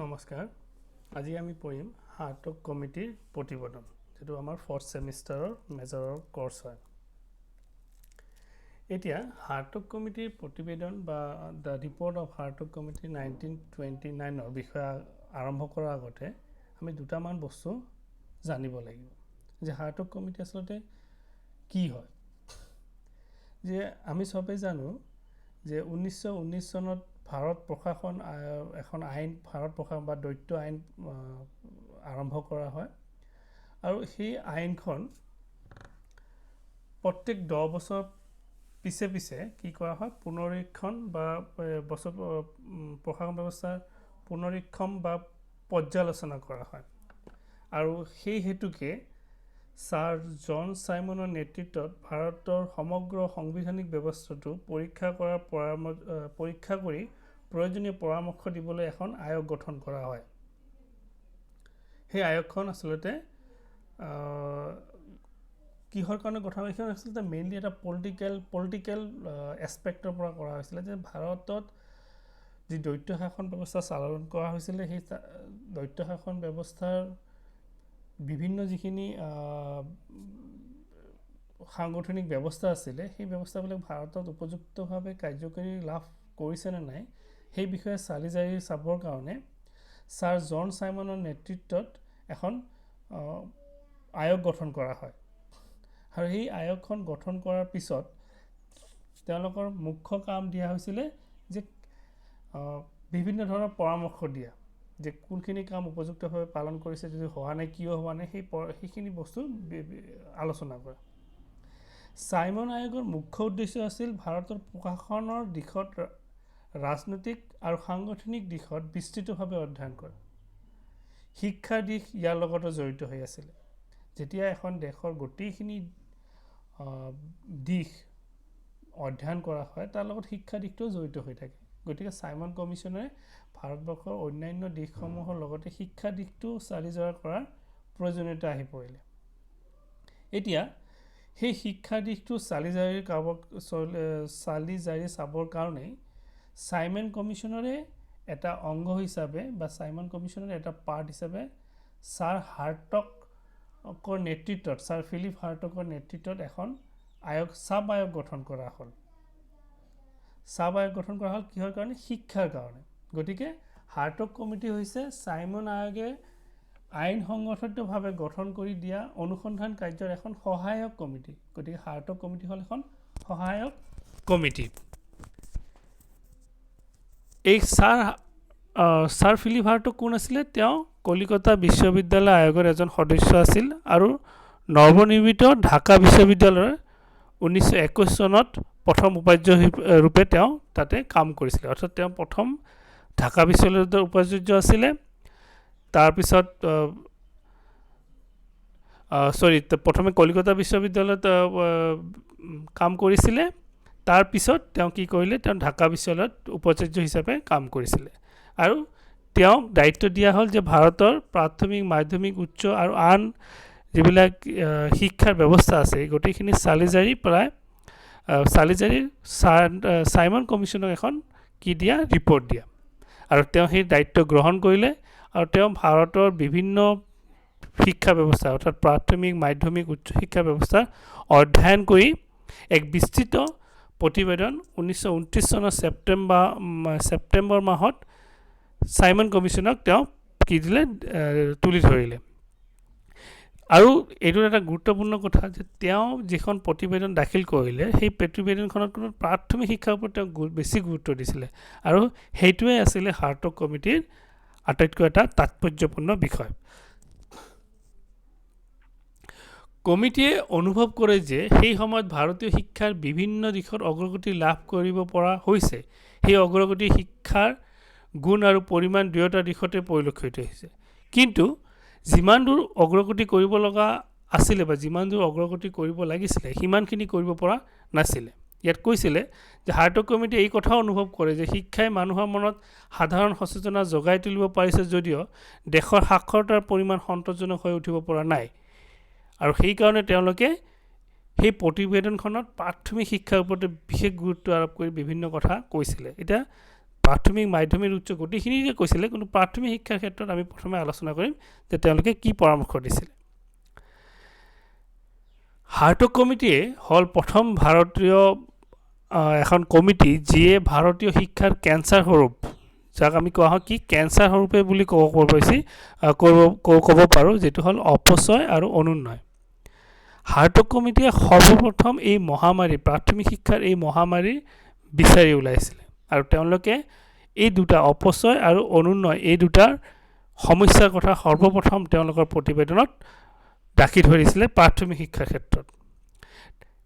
নমস্কাৰ আজি আমি পঢ়িম হাৰ্টক কমিটিৰ প্ৰতিবেদন যেটো আমাৰ 4th সেমিষ্টাৰৰ মেজৰৰ কোৰ্স হয় এতিয়া হাৰ্টক কমিটিৰ প্ৰতিবেদন বা দা ৰিপোৰ্ট অফ হাৰ্টক কমিটি 1929 ৰ বিষয়ে আৰম্ভ কৰাৰ আগতে আমি দুটামান বস্তু জানিব লাগিব যে হাৰ্টক কমিটি আসলতে কি হয় যে আমি সবে জানো যে 1919 চনত ভাৰত প্ৰশাসন এখন আইন ভাৰত প্ৰশাসন বা দ্বৈত আইন আৰম্ভ কৰা হয় আৰু সেই আইনখন প্ৰত্যেক 10 বছৰ পিছে পিছে কি কৰা হয় পুনৰীক্ষণ বা বছৰ প্ৰশাসন ব্যৱস্থা পুনৰীক্ষণ বা পৰ্যালোচনা কৰা হয় আৰু সেই হেতুকে স্যাৰ জন সাইমনৰ নেতৃত্বত ভাৰতৰ সমগ্ৰ সাংবিধানিক ব্যৱস্থাটো পৰীক্ষা কৰি প্ৰয়োজনীয় পৰামৰ্শ দিবলৈ এখন আয়োগ গঠন কৰা হয় সেই আয়োগখন আসলতে কিহৰ কাৰণে গঠন হৈছিল আসলতে মেইনলি এটা পলিটিক্যাল এসপেক্টৰ পৰা কৰা হৈছিল যে ভাৰতত যি দ্বৈত শাসন ব্যৱস্থা চালন কৰা হৈছিল সেই দ্বৈত শাসন ব্যৱস্থাৰ বিভিন্ন যিখিনি সাংগঠনিক ব্যৱস্থা আছিল সেই ব্যৱস্থাবিলাক ভাৰতত উপযুক্তভাৱে কাৰ্যকৰী লাভ কৰিছে নে নাই সেই বিষয়ে চালিজাৰি চাবৰ কাৰণে স্যাৰ জন সাইমনৰ নেতৃত্বত এখন আয়োগ গঠন কৰা হয় আৰু এই আয়োগখন গঠন কৰাৰ পিছত তেওঁলোকৰ মুখ্য কাম দিয়া হৈছিল যে বিভিন্ন ধৰণৰ পৰামৰ্শ দিয়া যে কোনখিনি কাম উপযুক্তভাৱে পালন কৰিছে যদি হোৱা নাই কিয় হোৱা নাই সেইখিনি বস্তু আলোচনা কৰা সাইমন আয়োগৰ মুখ্য উদ্দেশ্য আছিল ভাৰতৰ প্ৰশাসনৰ দিশত ৰাজনৈতিক আৰু সাংগঠনিক দিশত বিস্তৃতভাৱে অধ্যয়ন কৰা শিক্ষাৰ দিশ ইয়াৰ লগত জড়িত হৈ আছিল যেতিয়া এখন দেশৰ গোটেইখিনি দিশ অধ্যয়ন কৰা হয় তাৰ লগত শিক্ষা দিশটো জড়িত হৈ থাকে গতিকে সাইমন কমিশনে ভাৰতবৰ্ষৰ অন্যান্য দিশসমূহৰ লগতে শিক্ষা দিশটো চালিজাৰি কৰাৰ প্ৰয়োজনীয়তা আহি পৰিলে এতিয়া সেই শিক্ষা দিশটো চালিজাৰি চাবৰ কাৰণে সাইমন কমিশনৰে এটা অংগ হিচাপে বা সাইমন কমিশনৰ এটা পাৰ্ট হিচাপে স্যাৰ হাৰ্টকৰ নেতৃত্বত স্যাৰ ফিলিপ হাৰ্টকৰ নেতৃত্বত এখন সাব আয়োগ গঠন কৰা হ'ল কিহৰ কাৰণে শিক্ষাৰ কাৰণে গতিকে হাৰ্টক কমিটি হৈছে সাইমন আয়োগে আইন সংগঠিতভাৱে গঠন কৰি দিয়া অনুসন্ধান কাৰ্যৰ এখন সহায়ক কমিটি গতিকে হাৰ্টক কমিটি হ'ল এখন সহায়ক কমিটি এই স্যাৰ ফিলিপ হাৰ্টক কোন আছিল তেওঁ কলিকতা বিশ্ববিদ্যালয় আয়োগৰ এজন সদস্য আছিল আৰু নৱনিৰ্মিত ঢাকা বিশ্ববিদ্যালয়ৰ 1921 চনত প্ৰথম উপাচাৰ্য ৰূপে তেওঁ তাতে কাম কৰিছিল অৰ্থাৎ তেওঁ প্ৰথম ঢাকা বিশ্ববিদ্যালয়ৰ উপাচাৰ্য আছিল তাৰ পিছত প্ৰথমে কলিকতা বিশ্ববিদ্যালয়ত কাম কৰিছিল তাৰ পিছত তেওঁ কি কৰিলে তেওঁ ঢাকা বিশ্ববিদ্যালয়ত উপাচাৰ্য হিচাপে কাম কৰিছিল আৰু তেওঁ দায়িত্ব দিয়া হ'ল যে ভাৰতৰ প্ৰাথমিক মাধ্যমিক উচ্চ আৰু আন যিবিলাক শিক্ষাৰ ব্যৱস্থা আছে গোটেইখিনি চালিজাৰি সাইমন কমিশনক এখন কি দিয়া ৰিপৰ্ট দিয়া আৰু তেওঁ সেই দায়িত্ব গ্ৰহণ কৰিলে আৰু তেওঁ ভাৰতৰ বিভিন্ন শিক্ষা ব্যৱস্থা অৰ্থাৎ প্ৰাথমিক মাধ্যমিক উচ্চ শিক্ষা ব্যৱস্থা অধ্যয়ন কৰি এক বিস্তৃত প্ৰতিবেদন 1929 চনৰ ছেপ্টেম্বৰ মাহত সাইমন কমিশনক তেওঁ কি দিলে তুলি ধৰিলে আৰু এইটো এটা গুৰুত্বপূৰ্ণ কথা যে তেওঁ যিখন প্ৰতিবেদন দাখিল কৰিলে সেই প্ৰতিবেদনখনত কোনো প্ৰাথমিক শিক্ষাৰ ওপৰত তেওঁ বেছি গুৰুত্ব দিছিলে আৰু সেইটোৱে আছিল হাৰ্টক কমিটিৰ আটাইতকৈ এটা তাৎপৰ্যপূৰ্ণ বিষয় কমিটিয়ে অনুভৱ কৰে যে সেই সময়ত ভাৰতীয় শিক্ষাৰ বিভিন্ন দিশত অগ্ৰগতি লাভ কৰিব পৰা হৈছে সেই অগ্ৰগতি শিক্ষাৰ গুণ আৰু পৰিমাণ দুয়োটা দিশতে পৰিলক্ষিত হৈছে কিন্তু যিমান দূৰ অগ্ৰগতি কৰিব লগা আছিল বা যিমান দূৰ অগ্ৰগতি কৰিব লাগিছিল সিমানখিনি কৰিব পৰা নাছিল ইয়াত কৈছিলে যে হাৰ্টক কমিটি এই কথা অনুভৱ কৰে যে শিক্ষাই মানুহৰ মনত সাধাৰণ সচেতনতা জগাই তুলিব পাৰিছে যদিও দেশৰ সাক্ষৰতাৰ পৰিমাণ সন্তোষজনক হৈ উঠিব পৰা নাই আৰু সেই কাৰণে তেওঁলোকে সেই প্ৰতিবেদনখনত প্ৰাথমিক শিক্ষাৰ ওপৰত বিশেষ গুৰুত্ব আৰোপ কৰি বিভিন্ন কথা কৈছিল এতিয়া প্ৰাথমিক মাধ্যমিক উচ্চ গোটেইখিনিকে কৈছিলে, কিন্তু প্ৰাথমিক শিক্ষাৰ ক্ষেত্ৰত আমি প্ৰথমে আলোচনা কৰিম যে তেওঁলোকে কি পৰামৰ্শ দিছিলে। হাৰ্টগ কমিটিয়ে হ'ল প্ৰথম ভাৰতীয় এখন কমিটি যিয়ে ভাৰতীয় শিক্ষাৰ কেঞ্চাৰ স্বৰূপ, যাক আমি কোৱা হয় কি কেঞ্চাৰ স্বৰূপে বুলি ক'ব পাৰোঁ, যিটো হ'ল অপচয় আৰু অনুন্নয়। হাৰ্টগ কমিটিয়ে সৰ্বপ্ৰথম এই মহামাৰী, প্ৰাথমিক শিক্ষাৰ এই মহামাৰী বিচাৰি ওলাইছিলে, আৰু তেওঁলোকে এই দুটা অপচয় আৰু অনুন্নয় এই দুটাৰ সমস্যাৰ কথা সৰ্বপ্ৰথম তেওঁলোকৰ প্ৰতিবেদনত দাখি ধৰিছিলে প্ৰাথমিক শিক্ষাৰ ক্ষেত্ৰত।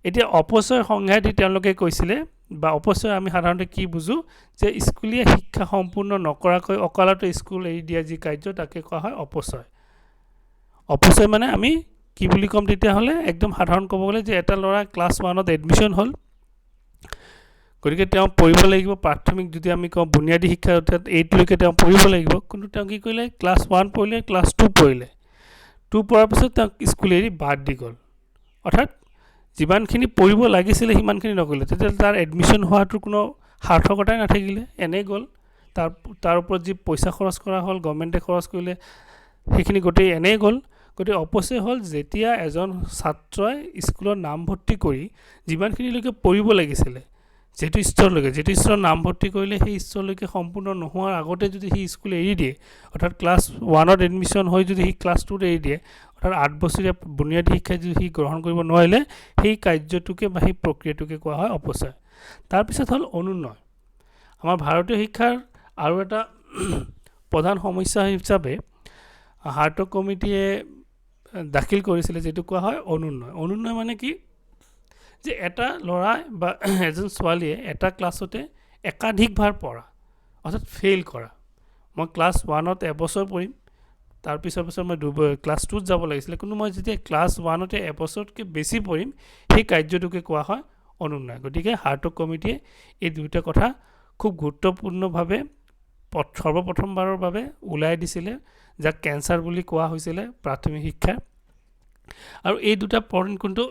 এতিয়া অপচয় সংজ্ঞা দি তেওঁলোকে কৈছিলে, বা অপচয় আমি সাধাৰণতে কি বুজোঁ, যে স্কুলীয়া শিক্ষা সম্পূৰ্ণ নকৰাকৈ অকালতে স্কুল এৰি দিয়া যি কাৰ্য তাকে কোৱা হয় অপচয়। অপচয় মানে আমি কি বুলি ক'ম তেতিয়াহ'লে, একদম সাধাৰণ ক'ব গ'লে যে এটা ল'ৰা ক্লাছ 1ত এডমিশ্যন হ'ল, গতিকে তেওঁ পঢ়িব লাগিব প্ৰাথমিক, যদি আমি কওঁ বুনিয়াদী শিক্ষা অৰ্থাৎ 8লৈকে তেওঁ পঢ়িব লাগিব, কিন্তু তেওঁ কি কৰিলে ক্লাছ 1 পঢ়িলে, ক্লাছ 2 পঢ়িলে, 2 পঢ়াৰ পিছত তেওঁক স্কুল এৰি বাদ দি গ'ল, অৰ্থাৎ যিমানখিনি পঢ়িব লাগিছিলে সিমানখিনি নকৰিলে, তেতিয়াহ'লে তাৰ এডমিশ্যন হোৱাটোৰ কোনো সাৰ্থকতাই নাথাকিলে, এনেই গ'ল। তাৰ ওপৰত যি পইচা খৰচ কৰা হ'ল, গভৰ্ণমেণ্টে খৰচ কৰিলে, সেইখিনি গোটেই এনেই গ'ল। গতিকে অপচয় হ'ল যেতিয়া এজন ছাত্ৰই স্কুলত নামভৰ্তি কৰি যিমানখিনিলৈকে পঢ়িব লাগিছিলে, যিটো স্তৰত নামভৰ্তি কৰিলে সেই স্তৰলৈকে সম্পূৰ্ণ নোহোৱাৰ আগতে যদি সি স্কুল এৰি দিয়ে, অৰ্থাৎ ক্লাছ 1ত এডমিশ্যন হৈ যদি সি ক্লাছ 2ত এৰি দিয়ে, অৰ্থাৎ 8 বছৰীয়া বুনিয়াদী শিক্ষা যদি সি গ্ৰহণ কৰিব নোৱাৰিলে, সেই কাৰ্যটোকে বা সেই প্ৰক্ৰিয়াটোকে কোৱা হয় অপচয়। তাৰপিছত হ'ল অনুন্নয়। আমাৰ ভাৰতীয় শিক্ষাৰ আৰু এটা প্ৰধান সমস্যা হিচাপে হাৰ্টগ কমিটিয়ে দাখিল কৰিছিলে, যিটো কোৱা হয় অনুন্নয়। অনুন্নয় মানে কি, যে এটা ল'ৰা বা এজন ছোৱালীয়ে এটা ক্লাছতে একাধিকবাৰ পঢ়া, অৰ্থাৎ ফেইল কৰা। মই ক্লাছ 1ত এবছৰ পঢ়িম, তাৰপিছৰ বছৰ মই ক্লাছ 2ত যাব লাগিছিলে, কিন্তু মই যেতিয়া ক্লাছ 1তে এবছৰতকৈ বেছি পঢ়িম, সেই কাৰ্যটোকে কোৱা হয় অনুন্নয়। গতিকে হাৰ্টগ কমিটিয়ে এই দুয়োটা কথা খুব গুৰুত্বপূৰ্ণভাৱে সৰ্বপ্ৰথমবাৰৰ বাবে ওলাই দিছিলে, যাক কেঞ্চাৰ বুলি কোৱা হৈছিলে প্ৰাথমিক শিক্ষাৰ। আৰু এই দুটা পইণ্ট কিন্তু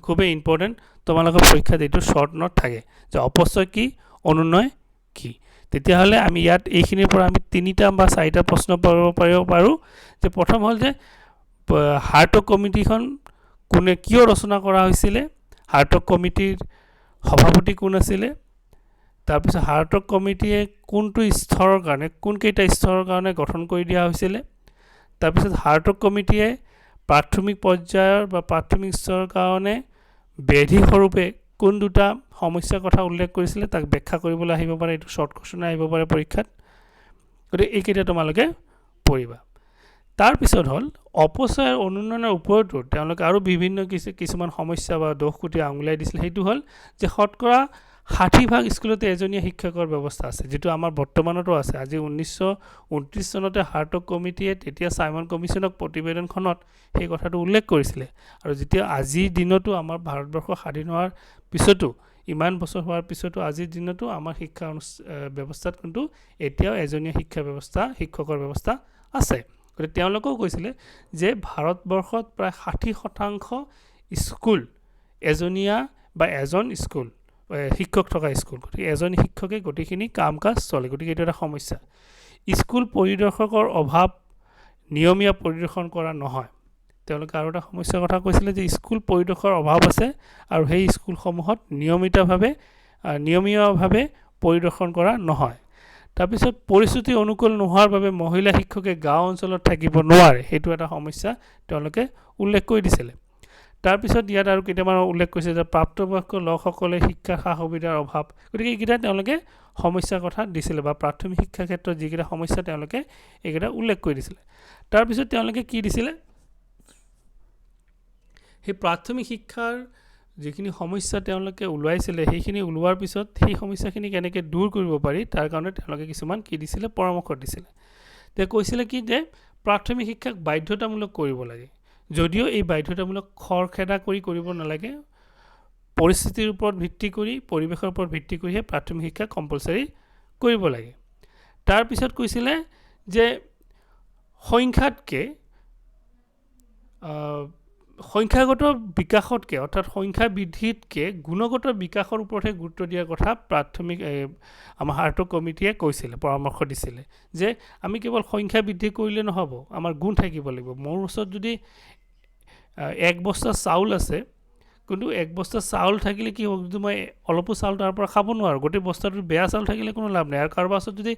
খুবেই ইম্পৰ্টেণ্ট, তোমালোকৰ পৰীক্ষাত এইটো শ্বৰ্ট নোট থাকে যে অপচয় কি, অনুন্নয় কি। তেতিয়াহ'লে আমি ইয়াত এইখিনিৰ পৰা আমি 3টা বা 4টা প্ৰশ্ন পাৰিব পাৰোঁ। যে প্ৰথম হ'ল যে হাৰ্টগ কমিটিখন কিয় ৰচনা কৰা হৈছিলে, হাৰ্টগ কমিটিৰ সভাপতি কোন আছিলে, তাৰপিছত হাৰ্টগ কমিটিয়ে কোনটো স্তৰৰ কাৰণে, কোনকেইটা স্তৰৰ কাৰণে গঠন কৰি দিয়া হৈছিলে, তাৰপিছত হাৰ্টগ কমিটিয়ে প্ৰাথমিক পৰ্যায়ৰ বা প্ৰাথমিক স্তৰৰ কাৰণে ব্যাধি স্বৰূপে কোন দুটা সমস্যাৰ কথা উল্লেখ কৰিছিলে, তাক ব্যাখ্যা কৰিবলৈ আহিব পাৰে, এইটো শ্বৰ্ট কুৱেশ্যনে আহিব পাৰে পৰীক্ষাত। গতিকে এইকেইটা তোমালোকে পঢ়িবা। তাৰপিছত হ'ল অপচয় আৰু অনুন্নয়নৰ ওপৰতো তেওঁলোকে আৰু বিভিন্ন কিছুমান সমস্যা বা দোষ কুটি আঙুলিয়াই দিছিলে। সেইটো হ'ল যে শতকৰা 60% স্কুলতে এজনীয়া শিক্ষকৰ ব্যৱস্থা আছে, যিটো আমাৰ বৰ্তমানতো আছে। আজি 1929 চনতে হাৰ্টগ কমিটিয়ে তেতিয়া চাইমন কমিশ্যনক প্ৰতিবেদনখনত সেই কথাটো উল্লেখ কৰিছিলে। আৰু যেতিয়া আজিৰ দিনতো আমাৰ ভাৰতবৰ্ষ স্বাধীন হোৱাৰ পিছতো, ইমান বছৰ হোৱাৰ পিছতো আজিৰ দিনতো আমাৰ শিক্ষা ব্যৱস্থাত কিন্তু এতিয়াও এজনীয়া শিক্ষকৰ ব্যৱস্থা আছে। গতিকে তেওঁলোকেও কৈছিলে যে ভাৰতবৰ্ষত প্ৰায় 60% স্কুল এজনীয়া বা এজন শিক্ষক থকা স্কুল, গতিকে এজন শিক্ষকে গোটেইখিনি কাম কাজ চলে। গতিকে এইটো এটা সমস্যা। স্কুল পৰিদৰ্শকৰ অভাৱ, নিয়মীয়া পৰিদৰ্শন কৰা নহয়। তেওঁলোকে আৰু এটা সমস্যাৰ কথা কৈছিলে যে স্কুল পৰিদৰ্শকৰ অভাৱ আছে, আৰু সেই স্কুলসমূহত নিয়মীয়াভাৱে পৰিদৰ্শন কৰা নহয়। তাৰপিছত পৰিস্থিতি অনুকূল নোহোৱাৰ বাবে মহিলা শিক্ষকে গাঁও অঞ্চলত থাকিব নোৱাৰে, সেইটো এটা সমস্যা তেওঁলোকে উল্লেখ কৰি দিছিলে। তাৰপিছত ইয়াত আৰু কেইটামান উল্লেখ কৰিছে যে প্ৰাপ্তবয়স্ক লোকসকলে শিক্ষাৰ সা সুবিধাৰ অভাৱ। গতিকে এইকেইটা তেওঁলোকে সমস্যাৰ কথা দিছিলে, বা প্ৰাথমিক শিক্ষাৰ ক্ষেত্ৰত যিকেইটা সমস্যা তেওঁলোকে এইকেইটা উল্লেখ কৰি দিছিলে। তাৰপিছত তেওঁলোকে কি দিছিলে, সেই প্ৰাথমিক শিক্ষাৰ যিখিনি সমস্যা তেওঁলোকে ওলাইছিলে, সেইখিনি ওলোৱাৰ পিছত সেই সমস্যাখিনি কেনেকৈ দূৰ কৰিব পাৰি তাৰ কাৰণে তেওঁলোকে কিছুমান কি দিছিলে, পৰামৰ্শ দিছিলে। তেওঁ কৈছিলে কি যে প্ৰাথমিক শিক্ষাক বাধ্যতামূলক কৰিব লাগে, যদিও এই বাধ্যতামূলক খৰখেদা কৰি কৰিব নালাগে, পৰিস্থিতিৰ ওপৰত ভিত্তি কৰি, পৰিৱেশৰ ওপৰত ভিত্তি কৰিহে প্ৰাথমিক শিক্ষা কম্পালচাৰী কৰিব লাগে। তাৰপিছত কৈছিলে যে সংখ্যাতকৈ সংখ্যাগত বিকাশতকৈ অৰ্থাৎ সংখ্যা বৃদ্ধিতকৈ গুণগত বিকাশৰ ওপৰতহে গুৰুত্ব দিয়াৰ কথা প্ৰাথমিক আমাৰ হাৰ্টগ কমিটিয়ে কৈছিলে, পৰামৰ্শ দিছিলে যে আমি কেৱল সংখ্যা বৃদ্ধি কৰিলে নহ'ব, আমাৰ গুণ থাকিব লাগিব। মোৰ ওচৰত যদি 1 বস্তা চাউল আছে, কিন্তু 1 বস্তা চাউল থাকিলে কি হ'ব, যদি মই অলপো চাউল তাৰ পৰা খাব নোৱাৰোঁ, গোটেই বস্তাটোত বেয়া চাউল থাকিলে কোনো লাভ নাই। আৰু কাৰোবাৰ ওচৰত যদি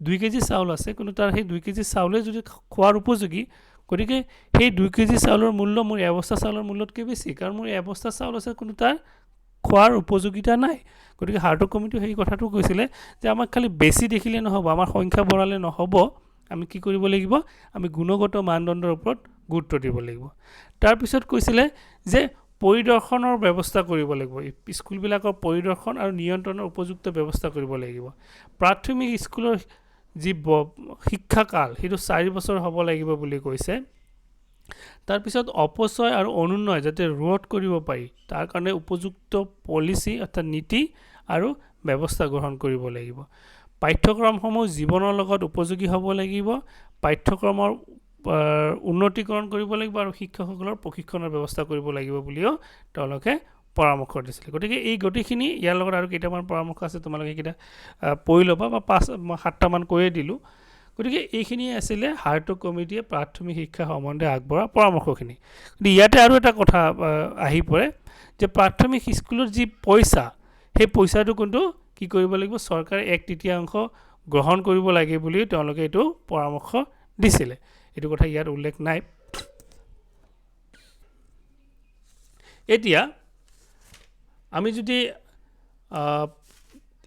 2 কেজি চাউল আছে, কিন্তু তাৰ সেই 2 কেজি চাউলে যদি খোৱাৰ উপযোগী, গতিকে সেই 2 কেজি চাউলৰ মূল্য মোৰ 1 বস্তা চাউলৰ মূল্যতকৈ বেছি, কাৰণ মোৰ 1 বস্তা চাউল আছে, কিন্তু তাৰ খোৱাৰ উপযোগিতা নাই। গতিকে হাৰ্টগ কমিটিয়ে সেই কথাটো কৈছিলে যে আমাক খালি বেছি দেখিলে নহ'ব, আমাৰ সংখ্যা বঢ়ালে নহ'ব, আমি কি কৰিব লাগিব, আমি গুণগত মানদণ্ডৰ ওপৰত গুৰুত্ব দিব লাগিব। তাৰপিছত কৈছিলে যে পৰিদৰ্শনৰ ব্যৱস্থা কৰিব লাগিব, স্কুলবিলাকৰ পৰিদৰ্শন আৰু নিয়ন্ত্ৰণৰ উপযুক্ত ব্যৱস্থা কৰিব লাগিব। প্ৰাথমিক স্কুলৰ যি শিক্ষাকাল সেইটো 4 বছৰ হ'ব লাগিব বুলি কৈছে। তাৰপিছত অপচয় আৰু অনুন্নয় যাতে ৰোধ কৰিব পাৰি তাৰ কাৰণে উপযুক্ত পলিচি অৰ্থাৎ নীতি আৰু ব্যৱস্থা গ্ৰহণ কৰিব লাগিব। পাঠ্যক্ৰমসমূহ জীৱনৰ লগত উপযোগী হ'ব লাগিব, পাঠ্যক্ৰমৰ উন্নতিকৰণ কৰিব লাগিব আৰু শিক্ষকসকলৰ প্ৰশিক্ষণৰ ব্যৱস্থা কৰিব লাগিব বুলিও তেওঁলোকে পৰামৰ্শ দিছিলে। গতিকে এই গোটেইখিনি, ইয়াৰ লগত আৰু কেইটামান পৰামৰ্শ আছে, তোমালোকে এইকেইটা পঢ়ি ল'বা, বা 5-7টামান কৈয়ে দিলোঁ। গতিকে এইখিনিয়ে আছিলে হাৰ্টগ কমিটিয়ে প্ৰাথমিক শিক্ষা সম্বন্ধে আগবঢ়োৱা পৰামৰ্শখিনি। গতিকে ইয়াতে আৰু এটা কথা আহি পৰে যে প্ৰাথমিক স্কুলৰ যি পইচা, সেই পইচাটো কিন্তু কি কৰিব লাগিব, চৰকাৰে 1/3 গ্ৰহণ কৰিব লাগে বুলি তেওঁলোকে এইটো পৰামৰ্শ দিছিলে। এইটো কথা ইয়াত উল্লেখ নাই। এতিয়া আমি যদি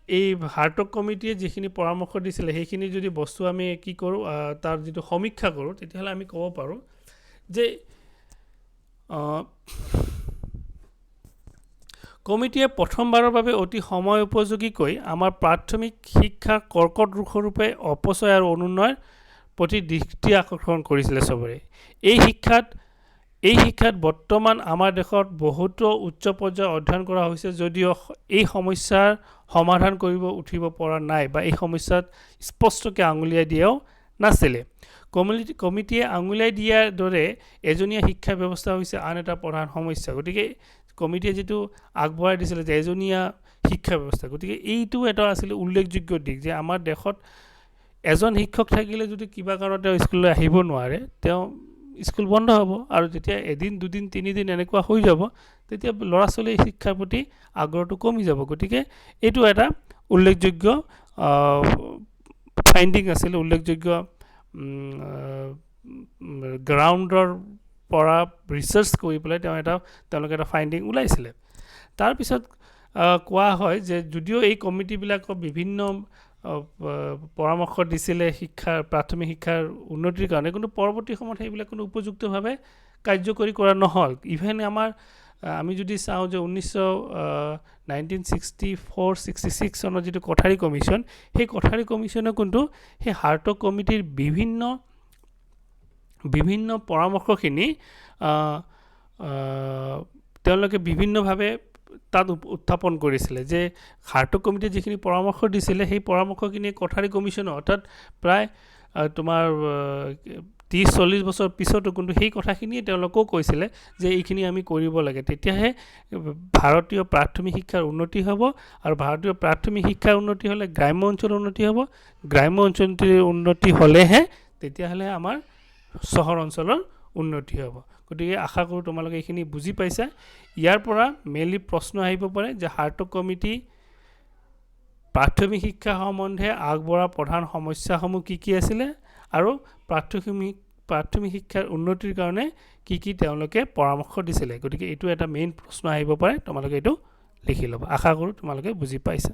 এই হাৰ্টগ কমিটিয়ে যিখিনি পৰামৰ্শ দিছিলে সেইখিনি যদি বস্তু আমি কি কৰোঁ, তাৰ যিটো সমীক্ষা কৰোঁ, তেতিয়াহ'লে আমি ক'ব পাৰোঁ যে কমিটিয়ে প্ৰথমবাৰৰ বাবে অতি সময় উপযোগীকৈ আমাৰ প্ৰাথমিক শিক্ষাৰ কৰ্কট ৰোগৰূপে অপচয় আৰু অনুন্নয়ৰ প্ৰতি দৃষ্টি আকৰ্ষণ কৰিছিলে চবৰে। এই শিক্ষাত বৰ্তমান আমাৰ দেশত বহুতো উচ্চ পৰ্যায়ৰ অধ্যয়ন কৰা হৈছে, যদিও এই সমস্যাৰ সমাধান উঠিব পৰা নাই, বা এই সমস্যাত স্পষ্টকৈ আঙুলিয়াই দিয়াও নাছিলে। কমিটিয়ে আঙুলিয়াই দিয়াৰ দৰে এজনীয়া শিক্ষা ব্যৱস্থা হৈছে আন এটা প্ৰধান সমস্যা। গতিকে কমিটিয়ে যিটো আগবঢ়াই দিছিলে যে এজনীয়া শিক্ষা ব্যৱস্থা, গতিকে এইটো এটা আছিলে উল্লেখযোগ্য দিশ যে আমাৰ দেশত এজন শিক্ষক থাকিলে যদি কিবা কাৰণত তেওঁ স্কুললৈ আহিব নোৱাৰে, তেওঁ স্কুল বন্ধ হ'ব, আৰু যেতিয়া 1 দিন 2 দিন 3 দিন এনেকুৱা হৈ যাব, তেতিয়া ল'ৰা ছোৱালীৰ শিক্ষাৰ প্ৰতি আগ্ৰহটো কমি যাব। গতিকে এইটো এটা উল্লেখযোগ্য ফাইণ্ডিং আছিলে, উল্লেখযোগ্য গ্ৰাউণ্ডৰ পৰা ৰিচাৰ্চ কৰি পেলাই তেওঁলোকে এটা ফাইণ্ডিং ওলাইছিলে। তাৰপিছত কোৱা হয় যে যদিও এই কমিটিবিলাকৰ বিভিন্ন পৰামৰ্শ দিছিলে প্ৰাথমিক শিক্ষাৰ উন্নতিৰ কাৰণে, কিন্তু পৰৱৰ্তী সময়ত সেইবিলাক কোনো উপযুক্তভাৱে কাৰ্যকৰী কৰা নহ'ল। ইভেন আমি যদি চাওঁ যে 1964-66 চনৰ যিটো কঠাৰী কমিশ্যন, সেই কঠাৰী কমিশ্যনে কিন্তু সেই হাৰ্টগ কমিটিৰ বিভিন্ন পৰামৰ্শখিনি তেওঁলোকে বিভিন্নভাৱে তাত উত্থাপন কৰিছিলে যে হাৰ্টগ কমিটিয়ে যিখিনি পৰামৰ্শ দিছিলে সেই পৰামৰ্শখিনি কঠাৰী কমিশ্যনৰ অৰ্থাৎ প্ৰায় তোমাৰ 30-40 বছৰ পিছতো কিন্তু সেই কথাখিনিয়ে তেওঁলোকেও কৈছিলে যে এইখিনি আমি কৰিব লাগে, তেতিয়াহে ভাৰতীয় প্ৰাথমিক শিক্ষাৰ উন্নতি হ'ব। আৰু ভাৰতীয় প্ৰাথমিক শিক্ষাৰ উন্নতি হ'লে গ্ৰাম্য অঞ্চলৰ উন্নতি হ'ব, গ্ৰাম্য অঞ্চলৰ উন্নতি হ'লেহে তেতিয়াহ'লে আমাৰ চহৰ অঞ্চলৰ উন্নতি হ'ব। গতিকে আশা কৰোঁ তোমালোকে এইখিনি বুজি পাইছা। ইয়াৰ পৰা মেইনলি প্ৰশ্ন আহিব পাৰে যে হাৰ্টগ কমিটি প্ৰাথমিক শিক্ষা সম্বন্ধে আগবঢ়োৱা প্ৰধান সমস্যাসমূহ কি আছিলে, আৰু প্ৰাথমিক শিক্ষাৰ উন্নতিৰ কাৰণে কি তেওঁলোকে পৰামৰ্শ দিছিলে। গতিকে এইটো এটা মেইন প্ৰশ্ন আহিব পাৰে, তোমালোকে এইটো লিখি ল'বা। আশা কৰোঁ তোমালোকে বুজি পাইছা।